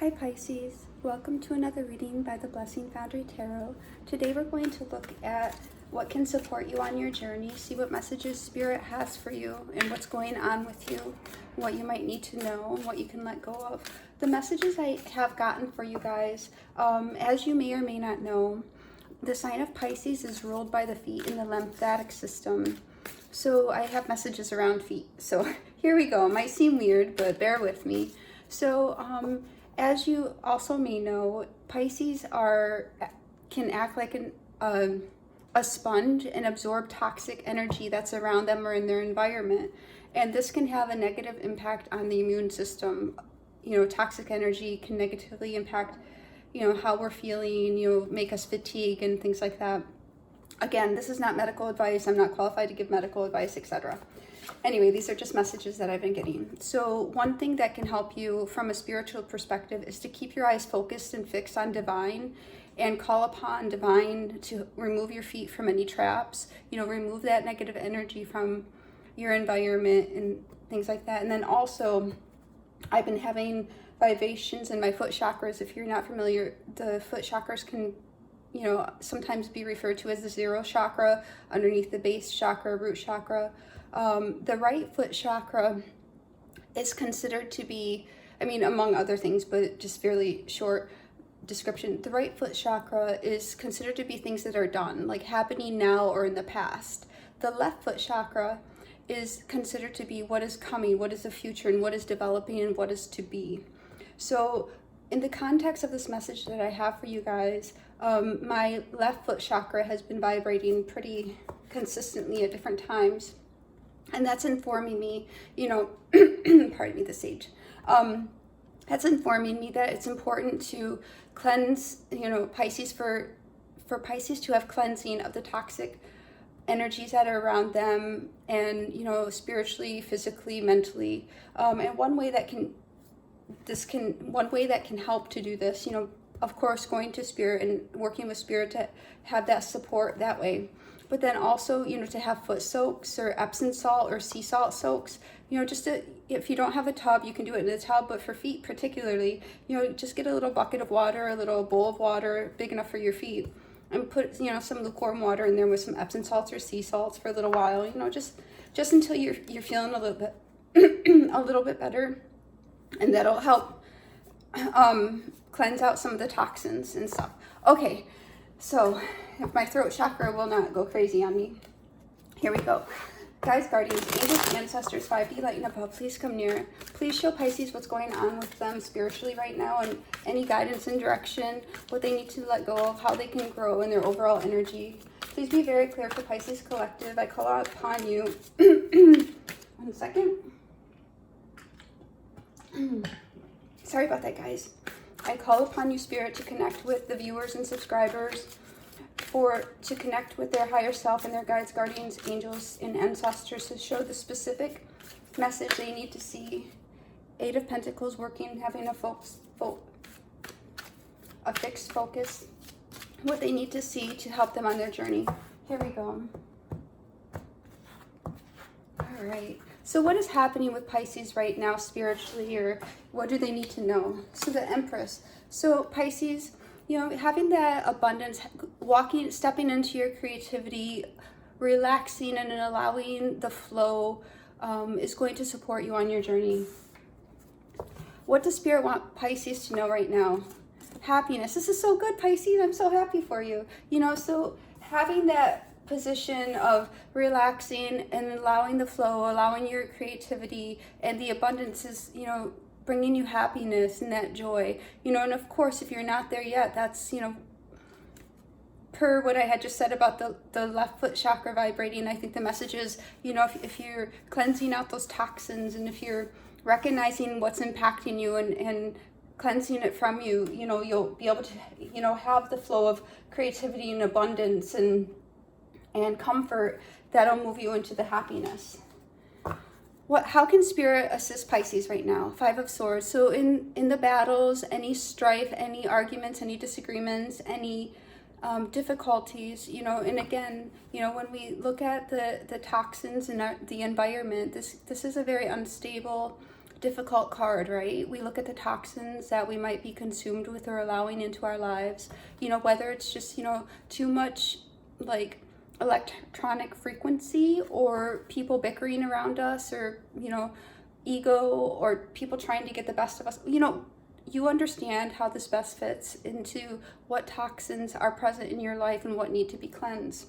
Hi Pisces, welcome to another reading by the Blessings Foundry Tarot. Today we're going to look at what can support you on your journey, see what messages Spirit has for you and what's going on with you, what you might need to know, and what you can let go of. The messages I have gotten for you guys, as you may or may not know, the sign of Pisces is ruled by the feet in the lymphatic system. So I have messages around feet. So here we go. It might seem weird, but bear with me. So as you also may know, Pisces can act like a sponge and absorb toxic energy that's around them or in their environment. And this can have a negative impact on the immune system. You know, toxic energy can negatively impact, how we're feeling, make us fatigue and things like that. Again, this is not medical advice. I'm not qualified to give medical advice, etc. Anyway, these are just messages that I've been getting. So one thing that can help you from a spiritual perspective is to keep your eyes focused and fixed on divine and call upon divine to remove your feet from any traps, remove that negative energy from your environment and things like that. And then also, I've been having vibrations in my foot chakras. If you're not familiar, the foot chakras can sometimes be referred to as the zero chakra, underneath the base chakra, root chakra. The right foot chakra is considered to be, among other things, but just fairly short description, the right foot chakra is considered to be things that are done, like happening now or in the past. The left foot chakra is considered to be what is coming, what is the future, and what is developing, and what is to be. So in the context of this message that I have for you guys, my left foot chakra has been vibrating pretty consistently at different times. And that's informing me, pardon me, the sage. That's informing me that it's important to cleanse, Pisces, for Pisces to have cleansing of the toxic energies that are around them and, spiritually, physically, mentally. And one way that can help to do this, of course, going to Spirit and working with Spirit to have that support that way. But then also, to have foot soaks or Epsom salt or sea salt soaks, if you don't have a tub, you can do it in a tub. But for feet particularly, just get a little bucket of water, a little bowl of water big enough for your feet, and put, some lukewarm water in there with some Epsom salts or sea salts for a little while, just until you're feeling a little bit better. And that'll help cleanse out some of the toxins and stuff. Okay, so if my throat chakra will not go crazy on me, here we go. Guys, guardians, angels, ancestors, 5D light and above, please come near. Please show Pisces what's going on with them spiritually right now and any guidance and direction, what they need to let go of, how they can grow in their overall energy. Please be very clear for Pisces Collective. I call out upon you. 1 second. Sorry about that, guys. I call upon you, Spirit, to connect with the viewers and subscribers, to connect with their higher self and their guides, guardians, angels, and ancestors to show the specific message they need to see. 8 of Pentacles working, having a fixed focus, what they need to see to help them on their journey. Here we go. All right. So what is happening with Pisces right now spiritually, or what do they need to know? So the Empress. So Pisces, having that abundance, stepping into your creativity, relaxing and allowing the flow is going to support you on your journey. What does Spirit want Pisces to know right now? Happiness. This is so good, Pisces. I'm so happy for you. So having that position of relaxing and allowing the flow, allowing your creativity, and the abundance is, bringing you happiness and that joy, and of course, if you're not there yet, that's, per what I had just said about the left foot chakra vibrating, I think the message is, if you're cleansing out those toxins and if you're recognizing what's impacting you and cleansing it from you, you'll be able to, have the flow of creativity and abundance and comfort that'll move you into the happiness. How can Spirit assist Pisces right now? 5 of Swords. So in the battles, any strife, any arguments, any disagreements, any difficulties, and again, when we look at the toxins in the environment, this is a very unstable difficult card, right? We look at the toxins that we might be consumed with or allowing into our lives, you know, whether it's just, you know, too much like electronic frequency, or people bickering around us, or, you know, ego, or people trying to get the best of us. You know, you understand how this best fits into what toxins are present in your life and what need to be cleansed.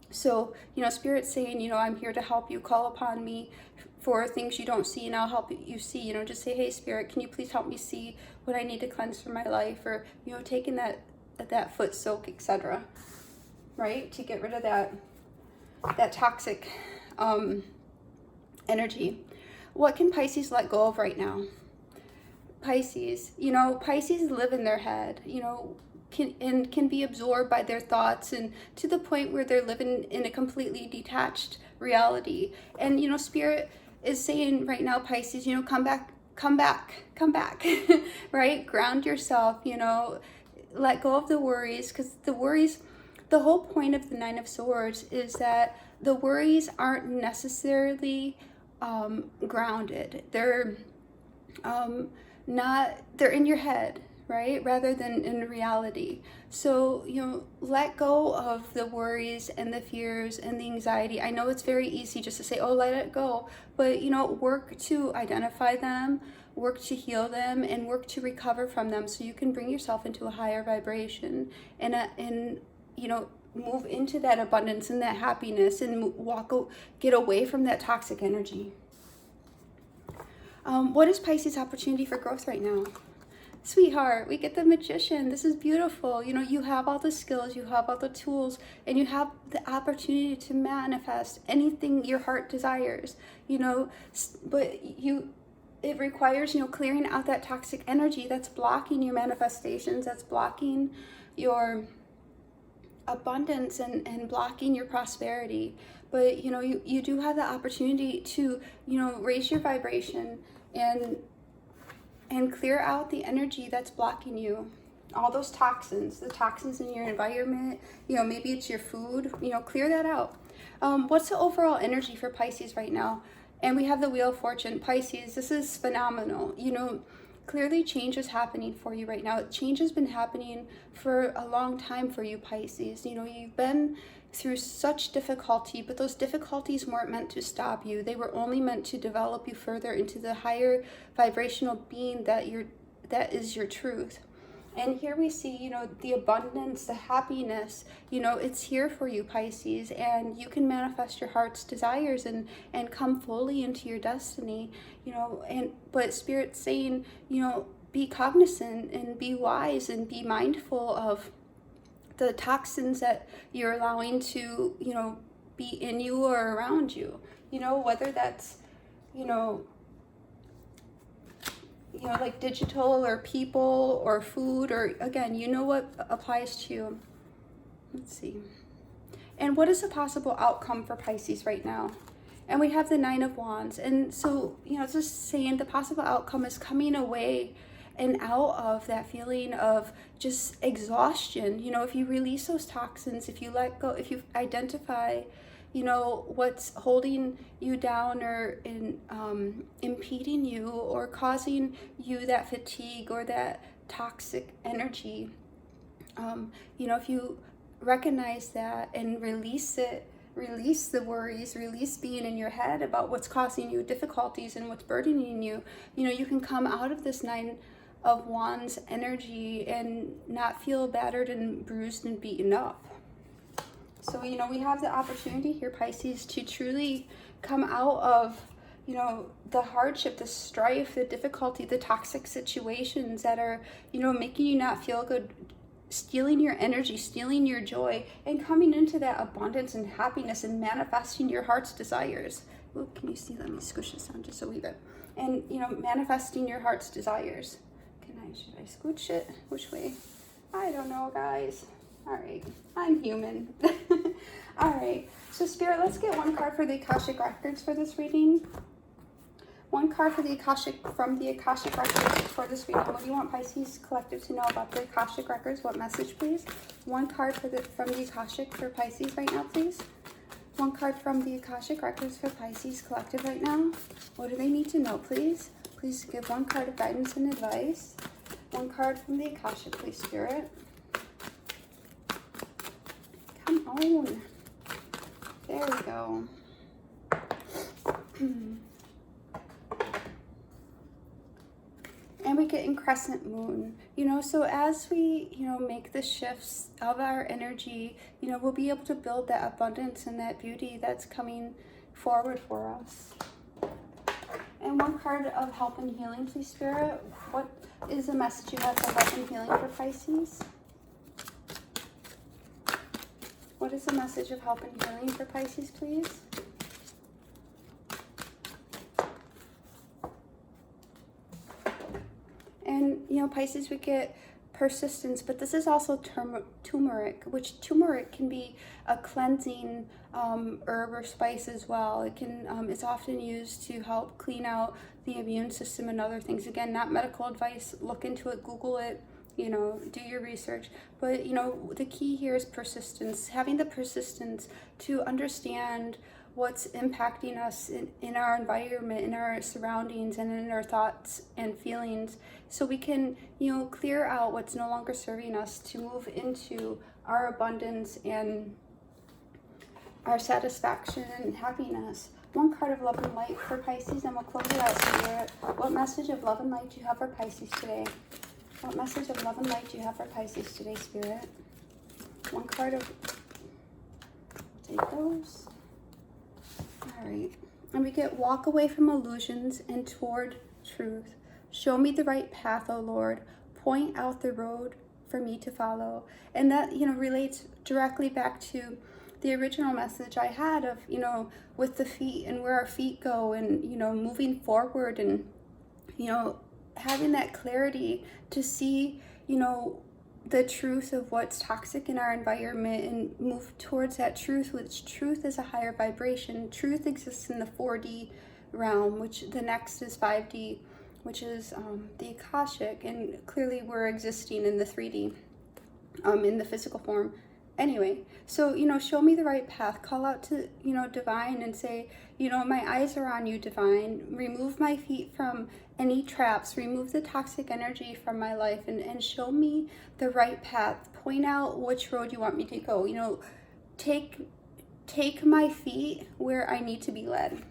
So, you know, Spirit's saying, you know, I'm here to help you. Call upon me for things you don't see, and I'll help you see. You know, just say, hey, Spirit, can you please help me see what I need to cleanse from my life? Or, you know, taking that foot soak, etc., right, to get rid of that toxic energy. What can Pisces let go of right now? Pisces, you know, Pisces live in their head, you know, can be absorbed by their thoughts, and to the point where they're living in a completely detached reality. And, you know, Spirit is saying right now, Pisces, you know, come back, right? Ground yourself, you know, let go of the worries, because the whole point of the Nine of Swords is that the worries aren't necessarily grounded. They're they're in your head, right, rather than in reality. So, you know, let go of the worries and the fears and the anxiety. I know it's very easy just to say, oh, let it go, but, you know, work to identify them, work to heal them, and work to recover from them, so you can bring yourself into a higher vibration, and you know, move into that abundance and that happiness, and get away from that toxic energy. What is Pisces' opportunity for growth right now? Sweetheart, we get the Magician. This is beautiful. You know, you have all the skills, you have all the tools, and you have the opportunity to manifest anything your heart desires, you know, but it requires, you know, clearing out that toxic energy that's blocking your manifestations, that's blocking your abundance, and blocking your prosperity. But, you know, you do have the opportunity to, you know, raise your vibration and clear out the energy that's blocking you. All those toxins, the toxins in your environment, you know, maybe it's your food, you know, clear that out. What's the overall energy for Pisces right now? And we have the Wheel of Fortune. Pisces, this is phenomenal. You know, clearly change is happening for you right now. Change has been happening for a long time for you, Pisces. You know, you've been through such difficulty, but those difficulties weren't meant to stop you. They were only meant to develop you further into the higher vibrational being that is your truth. And here we see, you know, the abundance, the happiness, you know, it's here for you, Pisces, and you can manifest your heart's desires and come fully into your destiny, you know. But Spirit's saying, you know, be cognizant and be wise and be mindful of the toxins that you're allowing to, you know, be in you or around you, you know, whether that's, you know, like digital or people or food, or again, you know what applies to you. Let's see. And what is the possible outcome for Pisces right now? And we have the Nine of Wands. And so, you know, it's just saying the possible outcome is coming away and out of that feeling of just exhaustion. You know, if you release those toxins, if you let go, if you identify, you know, what's holding you down or impeding you or causing you that fatigue or that toxic energy, you know, if you recognize that and release it, release the worries, release being in your head about what's causing you difficulties and what's burdening you, you know, you can come out of this Nine of Wands energy and not feel battered and bruised and beaten up. So, you know, we have the opportunity here, Pisces, to truly come out of, you know, the hardship, the strife, the difficulty, the toxic situations that are, you know, making you not feel good, stealing your energy, stealing your joy, and coming into that abundance and happiness and manifesting your heart's desires. Ooh, can you see? Let me squish this down just a wee bit. And, you know, manifesting your heart's desires. Should I squish it? Which way? I don't know, guys. All right, I'm human. All right, so Spirit, let's get one card for the Akashic Records for this reading. One card for the from the Akashic Records for this reading. What do you want Pisces Collective to know about the Akashic Records? What message, please? One card from the Akashic for Pisces right now, please. One card from the Akashic Records for Pisces Collective right now. What do they need to know, please? please give one card of guidance and advice. One card from the Akashic, please, Spirit. Come on. There we go. And we get in crescent moon, so as we, make the shifts of our energy, we'll be able to build that abundance and that beauty that's coming forward for us. And one card of help and healing, please, Spirit. What is the message you have for help and healing for Pisces? What is the message of help and healing for Pisces, please? And, Pisces, we get persistence, but this is also turmeric, which turmeric can be a cleansing herb or spice as well. It can it's often used to help clean out the immune system and other things. Again, not medical advice. Look into it, Google it, do your research. But, the key here is persistence, having the persistence to understand what's impacting us in our environment, in our surroundings, and in our thoughts and feelings, so we can, clear out what's no longer serving us to move into our abundance and our satisfaction and happiness. One card of love and light for Pisces, and we'll close it out, Spirit. What message of love and light do you have for Pisces today? What message of love and light do you have for Pisces today, Spirit? One card of... Take those. All right. And we get walk away from illusions and toward truth. Show me the right path, O Lord. Point out the road for me to follow. And that, relates directly back to the original message I had of, with the feet and where our feet go and, moving forward and, having that clarity to see, the truth of what's toxic in our environment and move towards that truth, which truth is a higher vibration. Truth exists in the 4D realm, which the next is 5D, which is the Akashic, and clearly we're existing in the 3D, in the physical form. Anyway, so, show me the right path. Call out to, divine and say, my eyes are on you, divine. Remove my feet from any traps. Remove the toxic energy from my life and show me the right path. Point out which road you want me to go. Take my feet where I need to be led.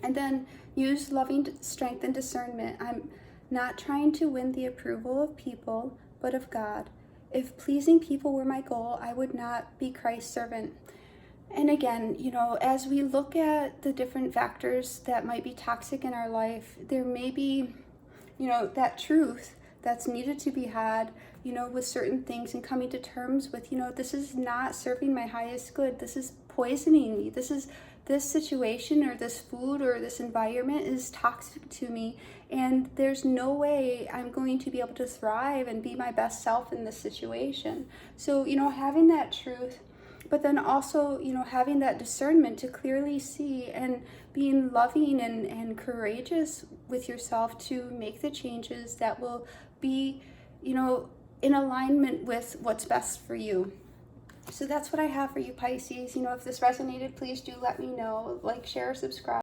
And then use loving strength and discernment. I'm not trying to win the approval of people, but of God. If pleasing people were my goal, I would not be Christ's servant. And again, as we look at the different factors that might be toxic in our life, there may be, that truth that's needed to be had, with certain things and coming to terms with, this is not serving my highest good. This is poisoning me. This situation or this food or this environment is toxic to me, and there's no way I'm going to be able to thrive and be my best self in this situation. So, having that truth, but then also, having that discernment to clearly see and being loving and courageous with yourself to make the changes that will be, in alignment with what's best for you. So that's what I have for you, Pisces. If this resonated, please do let me know. Like, share, subscribe.